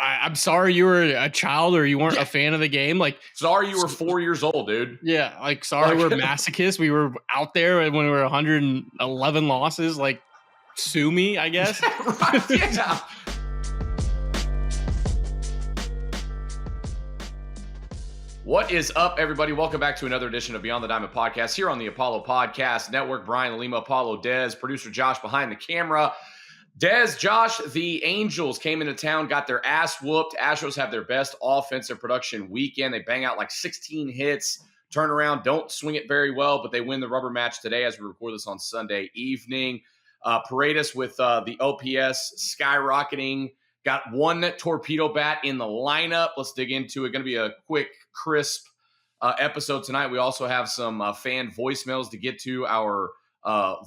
I'm sorry you were a child or you weren't a fan of the game. Like, sorry you were 4 years old, dude. Yeah, like, sorry we're masochists. We were out there when we were 111 losses. Like, sue me, I guess. Right, yeah. What is up, everybody? Welcome back to another edition of Beyond the Diamond Podcast here on the Apollo Podcast Network. Brian Lima, Apollo, Dez, producer Josh behind the camera. Dez, Josh, the Angels came into town, got their ass whooped. Astros have their best offensive production weekend. They bang out like 16 hits, turn around, don't swing it very well, but they win the rubber match today as we record this on Sunday evening. Paredes with the OPS skyrocketing. Got one torpedo bat in the lineup. Let's dig into it. Going to be a quick, crisp episode tonight. We also have some fan voicemails to get to. Our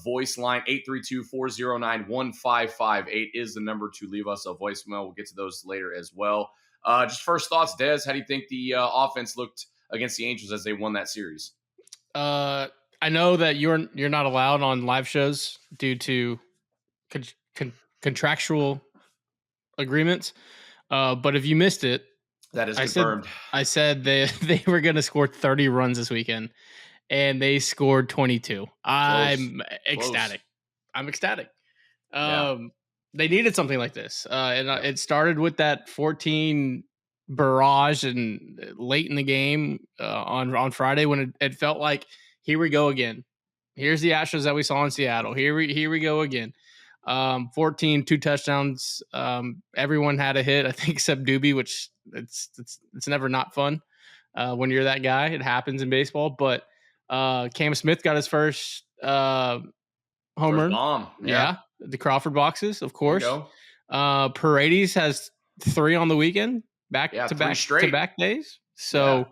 voice line, 832-409-1558 is the number to leave us a voicemail. We'll get to those later as well. Just first thoughts, Dez. How do you think the offense looked against the Angels as they won that series? I know that you're not allowed on live shows due to contractual agreements. But if you missed it, that is confirmed. I said they were going to score 30 runs this weekend, and they scored 22. I'm ecstatic. I'm ecstatic. They needed something like this. And it started with that 14 barrage and late in the game on Friday when it felt like, here we go again. Here's the Astros that we saw in Seattle. Here we go again. 14, 2 touchdowns. Everyone had a hit, I think, except Doobie, which it's never not fun when you're that guy. It happens in baseball. But Cam Smith got his first home run. Bomb. Yeah, the Crawford boxes, of course. Paredes has 3 on the weekend, back to back days. So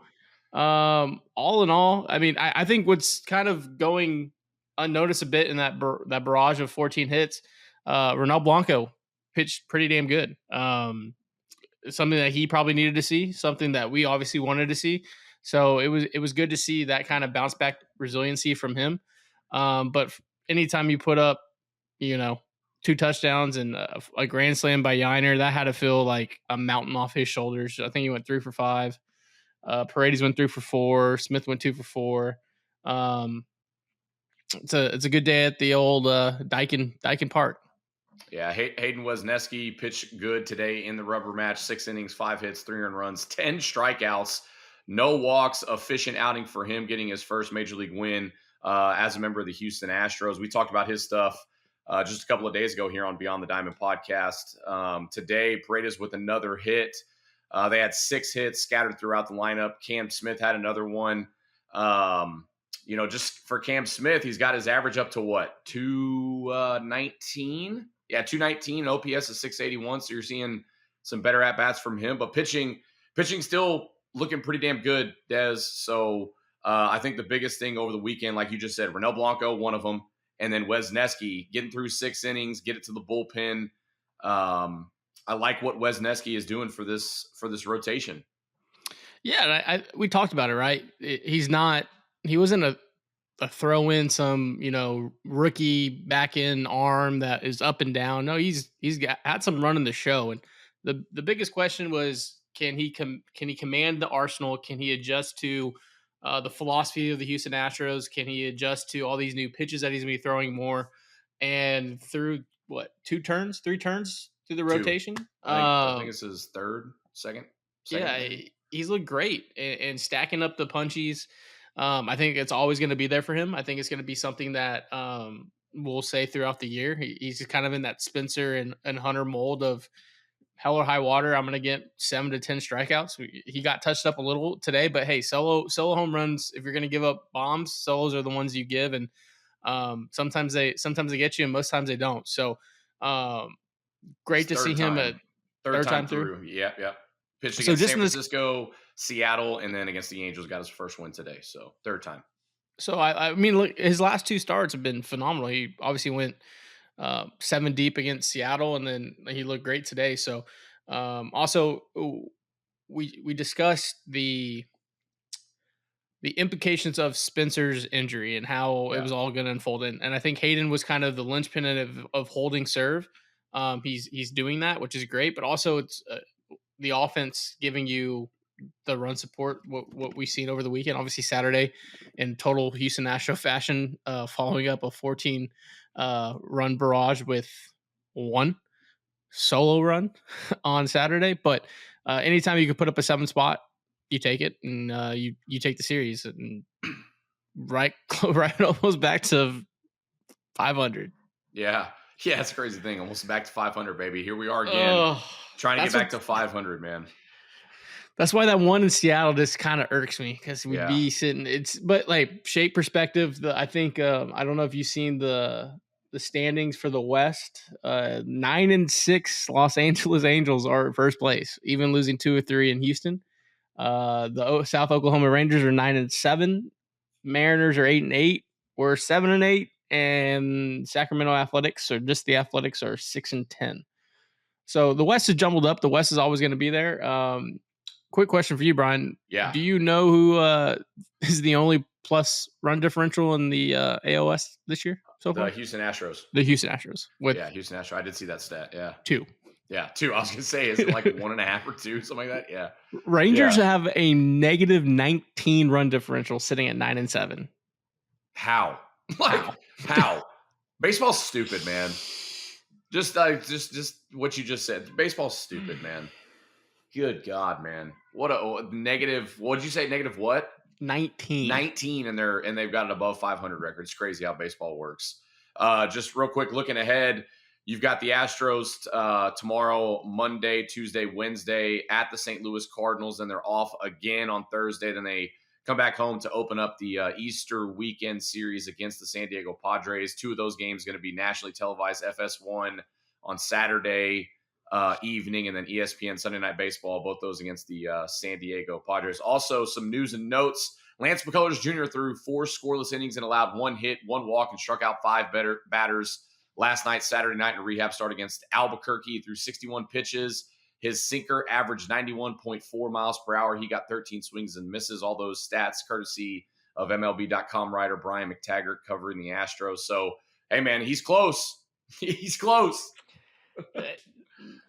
all in all, I mean, I think what's kind of going unnoticed a bit in that barrage of 14 hits, Ronel Blanco pitched pretty damn good. Something that he probably needed to see, something that we obviously wanted to see. So it was good to see that kind of bounce back resiliency from him. But anytime you put up, 2 touchdowns and a grand slam by Yiner, that had to feel like a mountain off his shoulders. I think he went 3 for 5. Paredes went 3 for 4. Smith went 2 for 4. It's a good day at the old Daikin Park. Yeah, Hayden Wesneski pitched good today in the rubber match. 6 innings, 5 hits, 3 earned runs, 10 strikeouts, no walks. Efficient outing for him, getting his first major league win as a member of the Houston Astros. We talked about his stuff just a couple of days ago here on Beyond the Diamond Podcast. Today, Paredes with another hit. They had 6 hits scattered throughout the lineup. Cam Smith had another one. Just for Cam Smith, he's got his average up to what? 219? Yeah, 219. OPS is 681. So you're seeing some better at-bats from him. But pitching still looking pretty damn good, Dez. So I think the biggest thing over the weekend, like you just said, Ronel Blanco, one of them, and then Wesneski getting through 6 innings, get it to the bullpen. I like what Wesneski is doing for this rotation. Yeah, we talked about it, right? He wasn't a throw in some, rookie back end arm that is up and down. No, he's had some run in the show. And the biggest question was, can he command the arsenal? Can he adjust to the philosophy of the Houston Astros? Can he adjust to all these new pitches that he's going to be throwing more? And through 3 turns through the rotation? I think it's his second. Yeah, he's looked great and stacking up the punchies. I think it's always going to be there for him. I think it's going to be something that we'll say throughout the year. He's just kind of in that Spencer and Hunter mold of hell or high water. I'm going to get 7 to 10 strikeouts. He got touched up a little today, but hey, solo home runs. If you're going to give up bombs, solos are the ones you give, and sometimes they get you, and most times they don't. So great to see him at third time through. Yep. Pitched against San Francisco, Seattle, and then against the Angels, got his first win today. So 3rd time. So I mean, look, his last 2 starts have been phenomenal. He obviously went 7 deep against Seattle, and then he looked great today. So also we discussed the implications of Spencer's injury and how it was all going to unfold. And I think Hayden was kind of the linchpin of holding serve. He's doing that, which is great, but also it's the offense giving you the run support, what we've seen over the weekend. Obviously Saturday in total Houston Astro fashion, following up a 14 run barrage with one solo run on Saturday. But anytime you can put up a 7 spot, you take it, and you take the series, and right almost back to 500. Yeah, it's a crazy thing. Almost back to 500, baby. Here we are again, trying to get back to 500, man. That's why that one in Seattle just kind of irks me, because we'd be sitting. But like shape perspective, I think I don't know if you've seen the standings for the West. 9-6 Los Angeles Angels are at first place, even losing 2 or 3 in Houston. The South Oklahoma Rangers are 9-7. Mariners are 8-8. We're 7-8, and Sacramento Athletics, or just the Athletics, are 6-10. So the West is jumbled up. The West is always going to be there. Quick question for you, Brian. Yeah. Do you know who is the only plus run differential in the AOS this year so far? The Houston Astros. The Houston Astros. Houston Astros. I did see that stat. Yeah. 2. Yeah, 2. I was going to say, is it like 1.5 or 2, something like that? Yeah. Rangers have a negative 19 run differential, sitting at 9-7. How? How? Baseball's stupid, man. Just what you just said. Baseball's stupid, man. Good God, man. What a negative. What did you say? Negative what? 19. 19, and they've got an above 500 record. It's crazy how baseball works. Just real quick, looking ahead, you've got the Astros tomorrow, Monday, Tuesday, Wednesday at the St. Louis Cardinals. Then they're off again on Thursday. Then they come back home to open up the Easter weekend series against the San Diego Padres. 2 of those games going to be nationally televised. FS1 on Saturday evening, and then ESPN Sunday Night Baseball, both those against the San Diego Padres. Also, some news and notes. Lance McCullers Jr. threw 4 scoreless innings and allowed 1 hit, 1 walk, and struck out 5 batters last night, Saturday night, in a rehab start against Albuquerque. He threw 61 pitches. His sinker averaged 91.4 miles per hour. He got 13 swings and misses. All those stats courtesy of MLB.com writer Brian McTaggart covering the Astros. So, hey, man, he's close. He's close.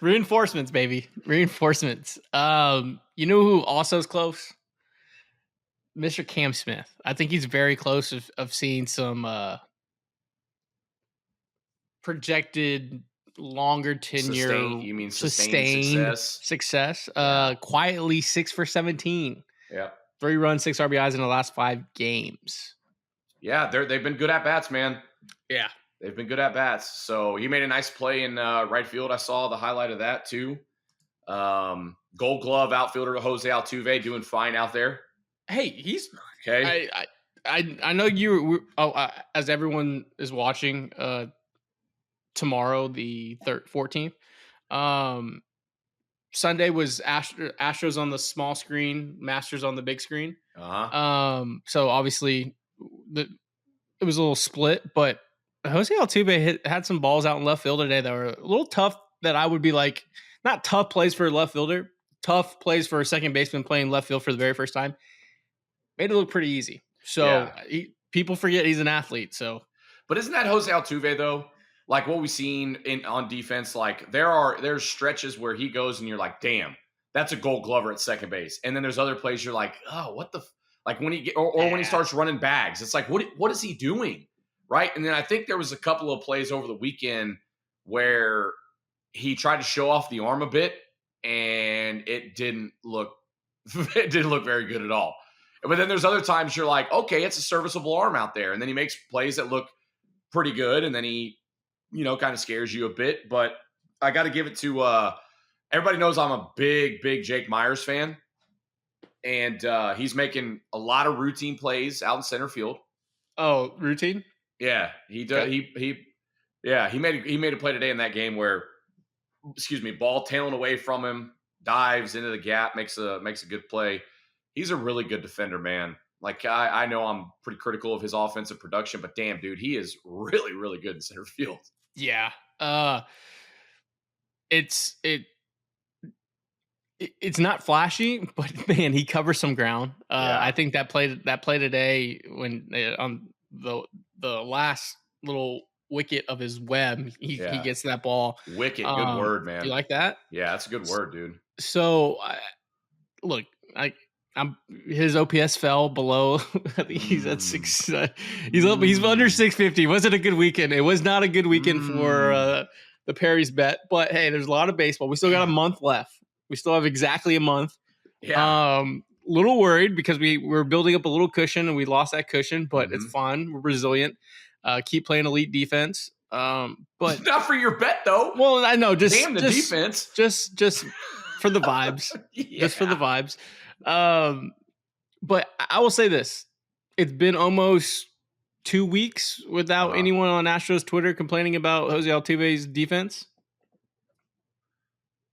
Reinforcements, baby. Reinforcements. You know who also is close? Mr. Cam Smith. I think he's very close of seeing some projected longer tenure. Sustained success. Quietly 6 for 17. Yeah. 3 runs, 6 RBIs in the last 5 games. Yeah, they've been good at bats, man. Yeah. They've been good at bats. So he made a nice play in right field. I saw the highlight of that too. Gold Glove outfielder Jose Altuve doing fine out there. Hey, he's okay. I know you. As everyone is watching, tomorrow the 14th. Sunday was Astros on the small screen, Masters on the big screen. So obviously it was a little split, but Jose Altuve had some balls out in left field today that were a little tough, that I would be like, not tough plays for a left fielder, tough plays for a second baseman playing left field for the very first time. Made it look pretty easy. So people forget he's an athlete. So, but isn't that Jose Altuve though? Like what we've seen on defense, like there's stretches where he goes and you're like, damn, that's a Gold Glover at second base. And then there's other plays you're like, oh, what the like when he when he starts running bags, it's like, what is he doing? Right. And then I think there was a couple of plays over the weekend where he tried to show off the arm a bit, and it didn't look very good at all. But then there's other times you're like, okay, it's a serviceable arm out there. And then he makes plays that look pretty good. And then he, kind of scares you a bit. But I got to give it to everybody knows I'm a big Jake Myers fan. And he's making a lot of routine plays out in center field. Oh, routine? Yeah, he does. Okay. He made a play today in that game where, ball tailing away from him, dives into the gap, makes a good play. He's a really good defender, man. Like I know I'm pretty critical of his offensive production, but damn, dude, he is really, really good in center field. Yeah. It's not flashy, but man, he covers some ground. I think that play today when on the last little wicket of his web, he gets that ball. Wicket, good word, man. Do you like that? Yeah, that's a good word, dude. So, look, his OPS fell below. I think he's at 6. He's under 650. Wasn't a good weekend. It was not a good weekend for the Perry's bet. But hey, there's a lot of baseball. We still got a month left. We still have exactly a month. Yeah. Little worried because we're building up a little cushion and we lost that cushion, but it's fine. We're resilient. Keep playing elite defense. But not for your bet though. Well, I know. Just defense. Just for the vibes. Just for the vibes. But I will say this: it's been almost 2 weeks without anyone on Astros Twitter complaining about Jose Altuve's defense.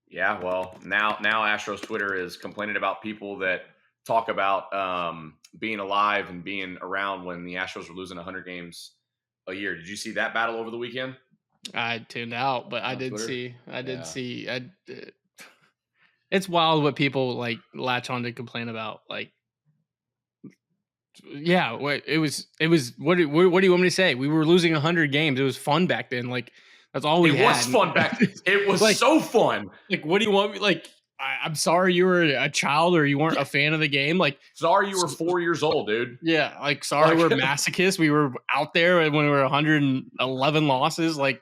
Yeah, well, now Astros Twitter is complaining about people that talk about being alive and being around when the Astros were losing 100 games a year. Did you see that battle over the weekend? I tuned out, but I did see. It's wild what people like latch on to complain about. Like, yeah, it was. What do you want me to say? We were losing 100 games. It was fun back then. Like, that's all we had. It was fun back then. It was like, so fun. Like, what do you want me? Like, I'm sorry you were a child or you weren't a fan of the game. Like, sorry you were 4 years old, dude. Yeah, like sorry we're masochists. We were out there when we were 111 losses. Like,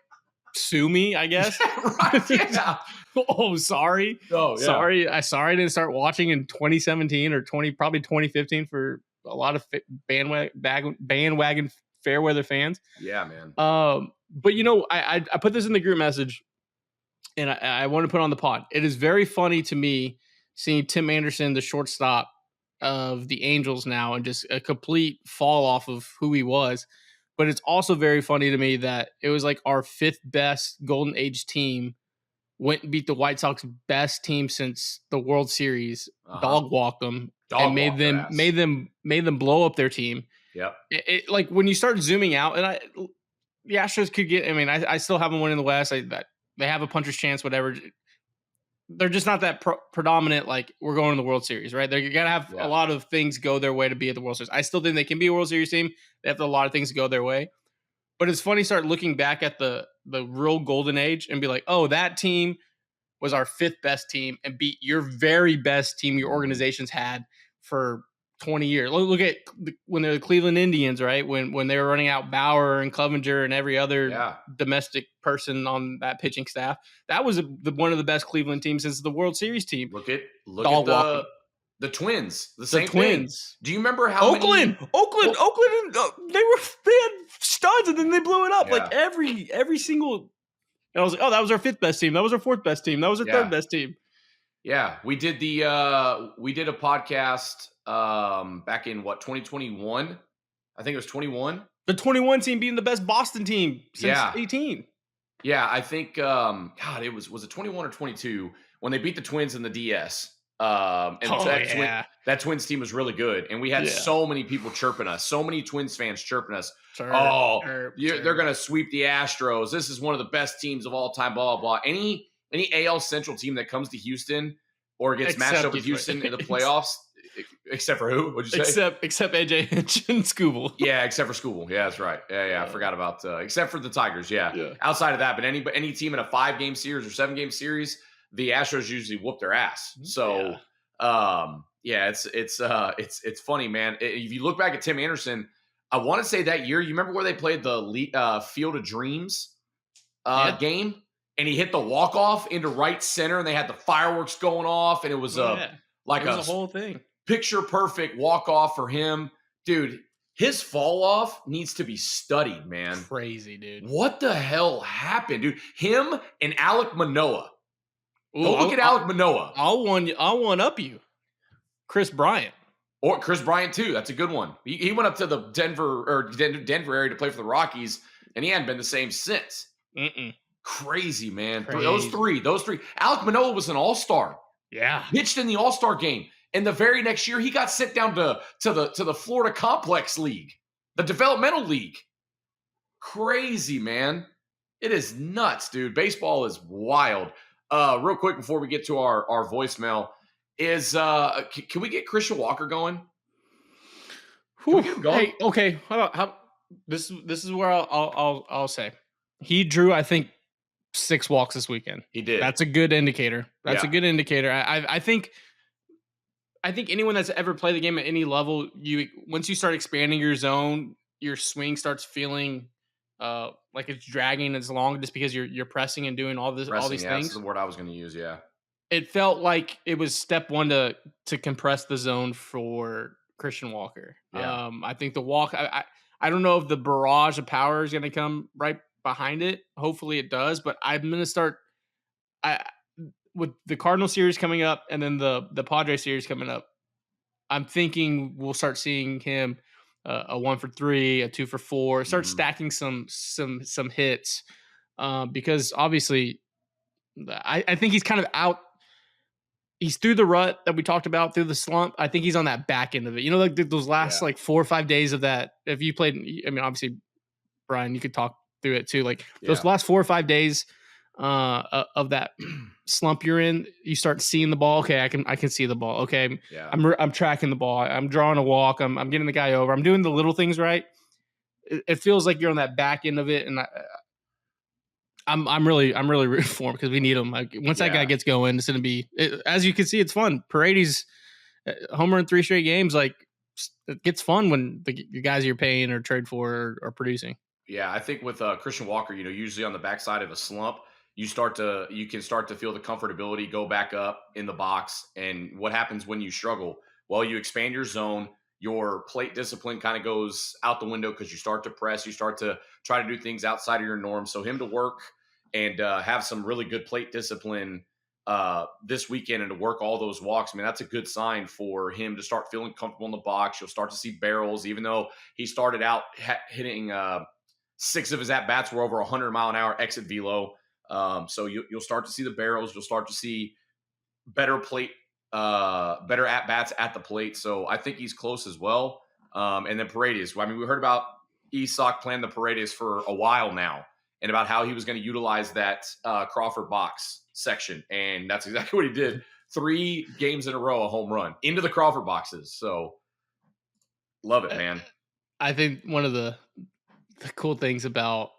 sue me, I guess. Right? Yeah. Oh, sorry. Oh, yeah. Sorry. I didn't start watching in 2017 or probably 2015 for a lot of bandwagon fair weather fans. Yeah, man. But I put this in the group message, and I want to put it on the pod. It is very funny to me seeing Tim Anderson, the shortstop of the Angels now, and just a complete fall off of who he was. But it's also very funny to me that it was like our 5th best Golden Age team went and beat the White Sox best team since the World Series, dog walked them, and made them blow up their team. Yep. It like when you start zooming out, and the Astros could get. I mean, I still have them winning the West. They have a puncher's chance, whatever. They're just not that predominant. Like, we're going to the World Series, right? They're gonna have a lot of things go their way to be at the World Series. I still think they can be a World Series team. They have a lot of things to go their way. But it's funny start looking back at the real golden age and be like, oh, that team was our 5th best team and beat your very best team your organizations had for 20 years. Look at when they're the Cleveland Indians, right? When they were running out Bauer and Clevenger and every other domestic person on that pitching staff. That was one of the best Cleveland teams since the World Series team. Look at the Twins. The same Twins. Do you remember how Oakland, they had studs and then they blew it up. Yeah. Like every single. And I was like, oh, that was our 5th best team. That was our 4th best team. That was our 3rd best team. Yeah, we did a podcast back in 2021. I think it was 21. The 21 team being the best Boston team since 18. Yeah, I think God, it was it 21 or 22 when they beat the Twins in the DS. That Twins team was really good, and we had so many people chirping us, so many Twins fans chirping us. They're gonna sweep the Astros. This is one of the best teams of all time. Blah blah blah. Any AL Central team that comes to Houston or gets matched up with Houston in the playoffs, except for who? What'd you say? Except AJ Hinch and Scooble. Yeah, except for Scooble. Yeah, that's right. Yeah. I forgot about except for the Tigers. Yeah. Outside of that, but any team in a 5-game series or 7-game series, the Astros usually whoop their ass. So, it's funny, man. If you look back at Tim Anderson, I want to say that year, you remember where they played the Field of Dreams game, and he hit the walk-off into right center, and they had the fireworks going off, and it was a whole thing. Picture-perfect walk-off for him. Dude, his fall-off needs to be studied, man. Crazy, dude. What the hell happened, dude? Him and Alek Manoah. Go look at Alek Manoah. I'll one up you. Chris Bryant. Or Chris Bryant, too. That's a good one. He went up to the Denver area to play for the Rockies, and he hadn't been the same since. Crazy, man. Crazy. Those three. Alek Manoah was an all-star. Yeah. Pitched in the all-star game. And the very next year, he got sent down to the Florida Complex League, the developmental league. Crazy, man. It is nuts, dude. Baseball is wild. Real quick before we get to our voicemail, is can we get Christian Walker going? Can we get him going? Hey, okay. How this is where I'll say He drew, I think, 6 walks this weekend. He did. That's a good indicator. That's a good indicator. I think anyone that's ever played the game at any level, once you start expanding your zone, your swing starts feeling like it's dragging as long just because you're pressing and doing all these things. That's the word I was going to use. Yeah. It felt like it was step one to compress the zone for Christian Walker. Yeah. I think the walk. I don't know if the barrage of power is going to come right behind it. Hopefully it does, but I'm going to start. With the Cardinal series coming up and then the Padre series coming up, I'm thinking we'll start seeing him a 1 for 3, a 2 for 4, start stacking some hits because obviously I think he's kind of out. He's through the rut that we talked about, through the slump. I think he's on that back end of it. You know, like those last like 4 or 5 days of that. If you played, I mean, obviously, Brian, you could talk through it too. Like those last 4 or 5 days of that slump you're in, you start seeing the ball. Okay, I can see the ball. Okay, I'm tracking the ball. I'm drawing a walk. I'm getting the guy over. I'm doing the little things right. It feels like you're on that back end of it, and I'm really rooting for him because we need him. Like once that guy gets going, it's going to be as you can see, it's fun. Paredes homer in 3 straight games. Like it gets fun when the guys you're paying or trade for are producing. Yeah, I think with Christian Walker, usually on the backside of a slump, you can start to feel the comfortability go back up in the box. And what happens when you struggle? Well, you expand your zone. Your plate discipline kind of goes out the window because you start to press. You start to try to do things outside of your norm. So him to work and have some really good plate discipline this weekend and to work all those walks, I mean, that's a good sign for him to start feeling comfortable in the box. You'll start to see barrels, even though he started out hitting 6 of his at-bats were over 100-mile-an-hour exit velo. So you'll start to see the barrels. You'll start to see better at-bats at the plate. So I think he's close as well. And then Paredes. I mean, we heard about Isak playing the Paredes for a while now and about how he was going to utilize that Crawford box section. And that's exactly what he did. 3 games in a row, a home run into the Crawford boxes. So love it, man. I think one of the cool things about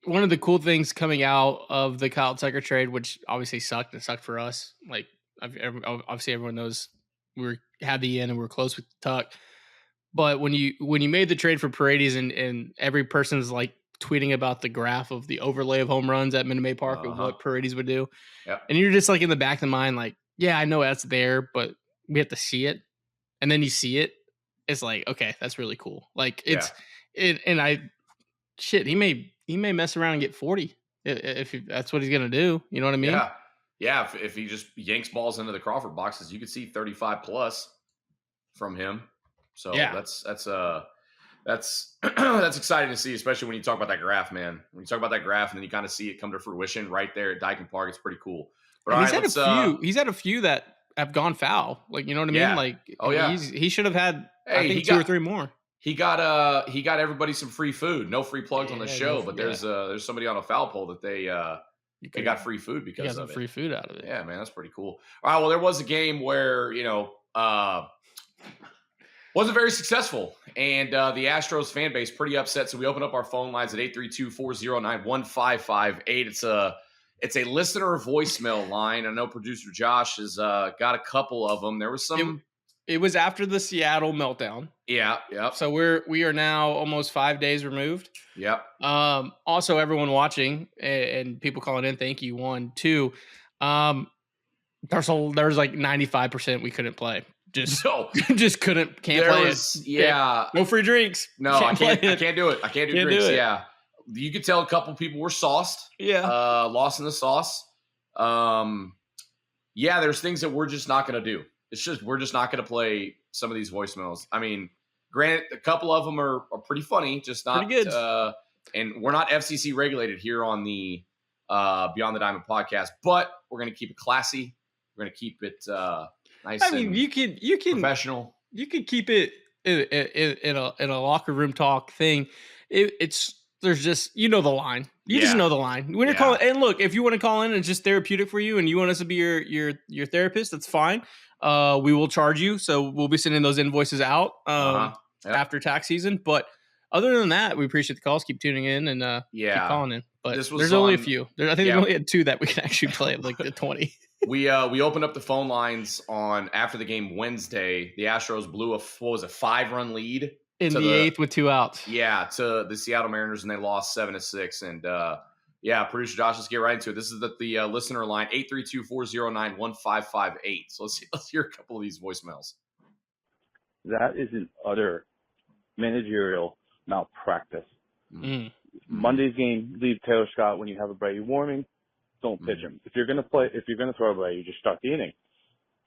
one of the cool things coming out of the Kyle Tucker trade, which obviously sucked. It sucked for us. Like obviously everyone knows we had the end and we're close with Tuck. But when you made the trade for Paredes and every person's like tweeting about the graph of the overlay of home runs at Minute Maid Park of what Paredes would do, and you're just like in the back of the mind, like, yeah, I know that's there, but we have to see it. And then you see it, it's like, okay, that's really cool. Like he may mess around and get 40 if that's what he's gonna do. You know what I mean? Yeah. If he just yanks balls into the Crawford boxes, you could see 35 plus from him. So that's that's exciting to see, especially when you talk about that graph, man. When you talk about that graph and then you kind of see it come to fruition right there at Dyken Park, it's pretty cool. But he's had a few that have gone foul. Like, you know what I mean? Like, he should have had, I think, 2 or 3 more. He got everybody some free food. No free plugs on the show, but there's somebody on a foul pole that they got free food because of it. Free food out of it. Yeah, man, that's pretty cool. All right, well, there was a game where wasn't very successful, and the Astros fan base pretty upset. So we opened up our phone lines at 832-409-1558. It's a listener voicemail line. I know producer Josh has got a couple of them. There was some. It was after the Seattle meltdown. Yeah. So we are now almost 5 days removed. Yep. Also, everyone watching and people calling in, thank you. 1, 2. There's like 95% we couldn't play. Can't play it. Yeah. No free drinks. No, I can't do it. I can't do drinks. Yeah. You could tell a couple people were sauced. Yeah. Lost in the sauce. There's things that we're just not going to do. We're just not going to play some of these voicemails. I mean, granted, a couple of them are pretty funny, just not pretty good. And we're not FCC regulated here on the Beyond the Diamond podcast, but we're going to keep it classy. We're going to keep it nice. I mean, you can professional. You can keep it in a locker room talk thing. There's just, the line. You just know the line. When you're calling, and look, if you want to call in and it's just therapeutic for you and you want us to be your therapist, that's fine. We will charge you. So we'll be sending those invoices out after tax season. But other than that, we appreciate the calls. Keep tuning in and keep calling in. But there's only a few. I think we only had 2 that we can actually play, like the 20. We opened up the phone lines on after the game Wednesday. The Astros blew a 5-run lead in the 8th with 2 outs. Yeah, to the Seattle Mariners, and they lost 7-6. And producer Josh, let's get right into it. This is the listener line 832-409-1558. So let's hear a couple of these voicemails. That is an utter managerial malpractice. Monday's game, leave Taylor Scott when you have a Brady warming. Don't pitch him. If you're gonna throw a Brady, just start the inning.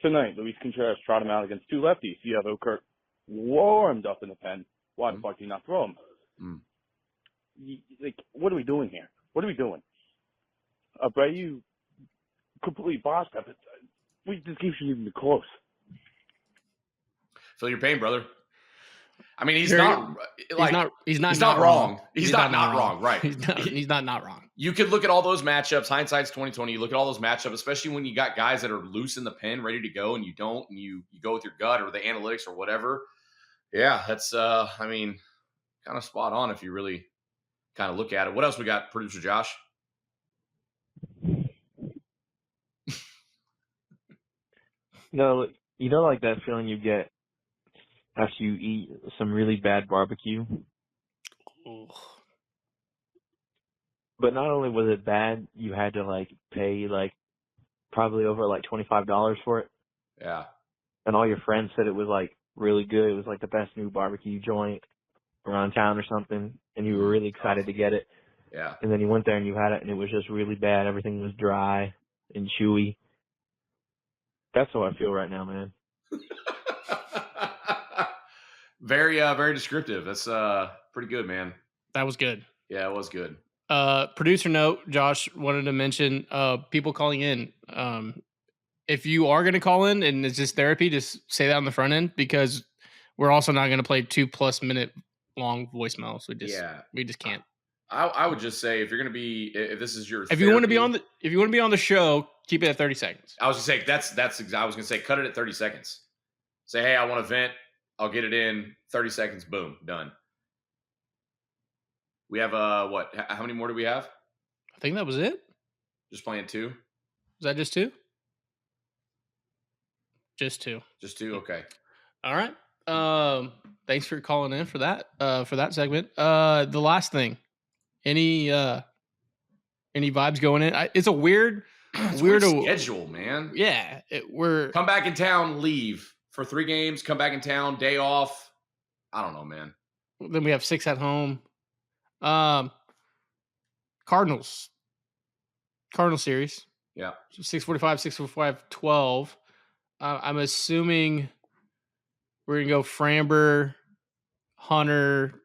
Tonight, Luis Contreras trot him out against 2 lefties. You have Okert warmed up in the pen. Why the fuck do you not throw him? What are we doing here? What are we doing? Brady completely bossed up. This game shouldn't even be close. Feel your pain, brother. I mean, he's not wrong. He's not not wrong. Right. He's not wrong. You could look at all those matchups. Hindsight's 2020. You look at all those matchups, especially when you got guys that are loose in the pen, ready to go, and you don't, and you go with your gut or the analytics or whatever. Yeah, that's kind of spot on if you really kind of look at it. What else we got, producer Josh? No, like that feeling you get after you eat some really bad barbecue. Ooh. But not only was it bad, you had to pay probably over $25 for it. Yeah. And all your friends said it was really good. It was the best new barbecue joint around town or something, and you were really excited to get it. Yeah. And then you went there and you had it, and it was just really bad. Everything was dry and chewy. That's how I feel right now, man. Very, very descriptive. That's pretty good, man. That was good. Yeah, it was good. Producer note, Josh wanted to mention people calling in. If you are going to call in and it's just therapy, just say that on the front end, because we're also not going to play 2+ minute long voicemails. We just can't. I would just say if you're going to be, if this is your, if you want to be on the show, keep it at 30 seconds. I was going to say I was going to say cut it at 30 seconds. Say, hey, I want to vent. I'll get it in 30 seconds. Boom, done. We have what? How many more do we have? I think that was it. Just playing 2. Was that just 2? Just 2. Just 2. Okay. All right. Thanks for calling in for that segment. The last thing. Any vibes going in? It's a weird schedule, man. Yeah, we're come back in town, leave for 3 games. Come back in town, day off. I don't know, man. Then we have 6 at home. Cardinals series. Yeah. 6:45, 12. I'm assuming we're gonna go Framber, Hunter.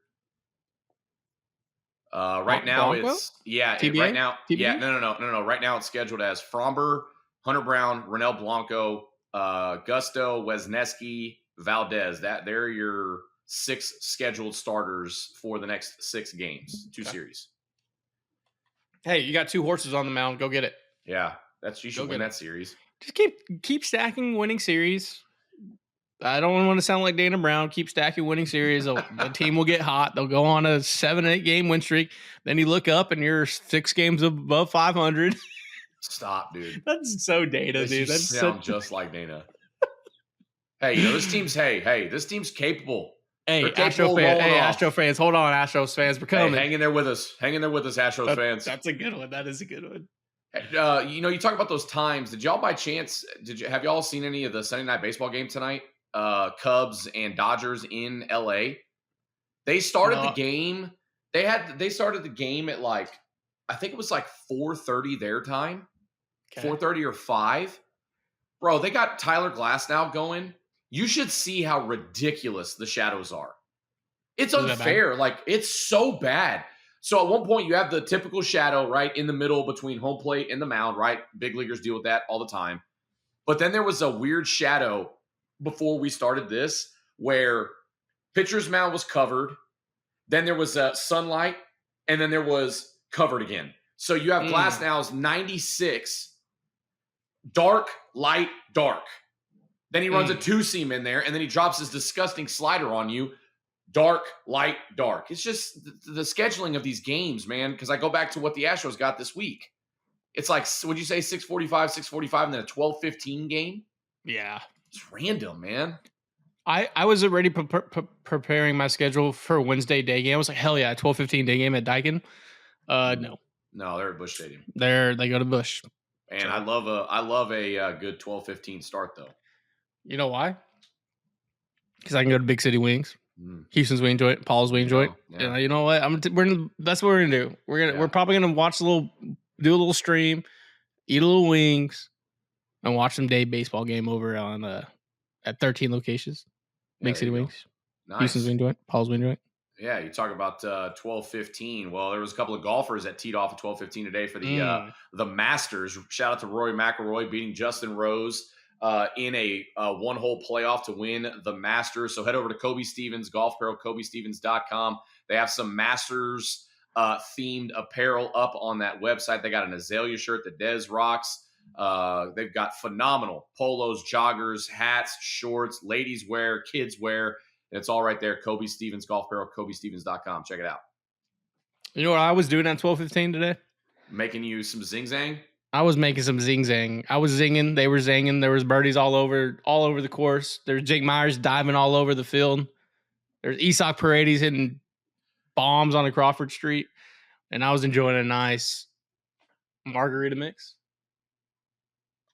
Right now Bronco? it's TBA? right now. TBA? Yeah, no. Right now it's scheduled as Framber, Hunter Brown, Ronel Blanco, Gusto, Wesneski, Valdez. They're your 6 scheduled starters for the next 6 games, 2 series. Hey, you got 2 horses on the mound. Go get it. Yeah, you should win that series. Just keep stacking winning series. I don't want to sound like Dana Brown. Keep stacking winning series. The team will get hot. They'll go on a 7-8 game win streak. Then you look up and you're 6 games above 500. Stop, dude. That's so Dana, dude. That sounds just like Dana. Hey, this team's capable. Hey, Astro fans, hold on, Astros fans, we're coming. Hey, hang in there with us, Astros fans. That's a good one. That is a good one. You talk about those times. Did y'all by chance? Have y'all seen any of the Sunday night baseball game tonight? Cubs and Dodgers in LA. They started the game. They started the game at I think it was 4:30 their time, 4:30 or 5. Bro, they got Tyler Glasnow going. You should see how ridiculous the shadows are. It's unfair. It's so bad. So at one point you have the typical shadow right in the middle between home plate and the mound, right? Big leaguers deal with that all the time. But then there was a weird shadow before we started this where pitcher's mound was covered. Then there was sunlight, and then there was covered again. So you have Glasnow's 96, dark, light, dark. Then he runs a 2-seam in there, and then he drops his disgusting slider on you. dark, light, dark. It's just the scheduling of these games, man, because I go back to what the Astros got this week. It's like, would you say 6:45, and then a 12:15 game? Yeah. It's random, man. I was already preparing my schedule for Wednesday day game. I was like, hell yeah, 12:15 day game at Daikin. No, they're at Busch Stadium. They go to Busch. And so. I love a good 12:15 start though. You know why? Because I can go to Big City Wings. Houston's Wing Joint, Paul's Wing Joint. Yeah. You know what? That's what we're gonna do. We're probably gonna do a little stream, eat a little wings, and watch some day baseball game over on at 13 locations. Big City Wings. Nice. Houston's Wing Joint, Paul's Wing Joint. Yeah, you talk about 12:15. Well, there was a couple of golfers that teed off at 12:15 today for the Masters. Shout out to Rory McIlroy beating Justin Rose in a one-hole playoff to win the Masters. So head over to Kobe Stevens, Golf Apparel, KobeStevens.com. They have some Masters themed apparel up on that website. They got an Azalea shirt that Dez rocks. They've got phenomenal polos, joggers, hats, shorts, ladies wear, kids wear. And it's all right there. Kobe Stevens, Golf Apparel, KobeStevens.com. Check it out. You know what I was doing at 12:15 today? Making you some Zing Zang? I was making some Zing Zang. I was zinging. They were zinging. There was birdies all over the course. There's Jake Myers diving all over the field. There's Isak Paredes hitting bombs on the Crawford Street. And I was enjoying a nice margarita mix.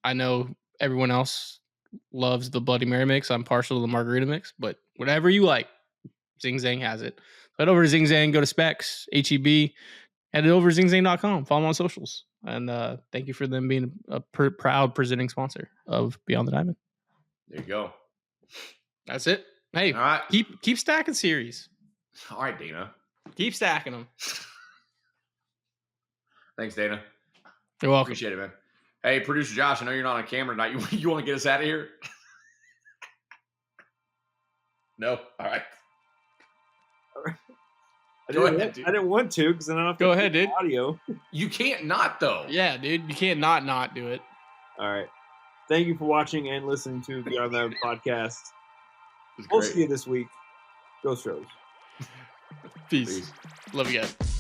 I know everyone else loves the Bloody Mary mix. I'm partial to the margarita mix, but whatever you like, Zing Zang has it. Head over to Zing Zang, go to Specs, HEB, head over to zingzang.com, follow them on socials. And thank you for them being a proud presenting sponsor of Beyond the Diamond. There you go. That's it. Hey, all right. Keep stacking series. All right, Dana. Keep stacking them. Thanks, Dana. You're welcome. Appreciate it, man. Hey, producer Josh, I know you're not on camera tonight. You want to get us out of here? No? All right. I didn't want to because then I don't have to go ahead, dude. Audio. You can't not, though. Yeah, dude. You can't not do it. All right. Thank you for watching and listening to the Beyond the Diamond podcast. We'll see you this week. Go Astros. Peace. Love you guys.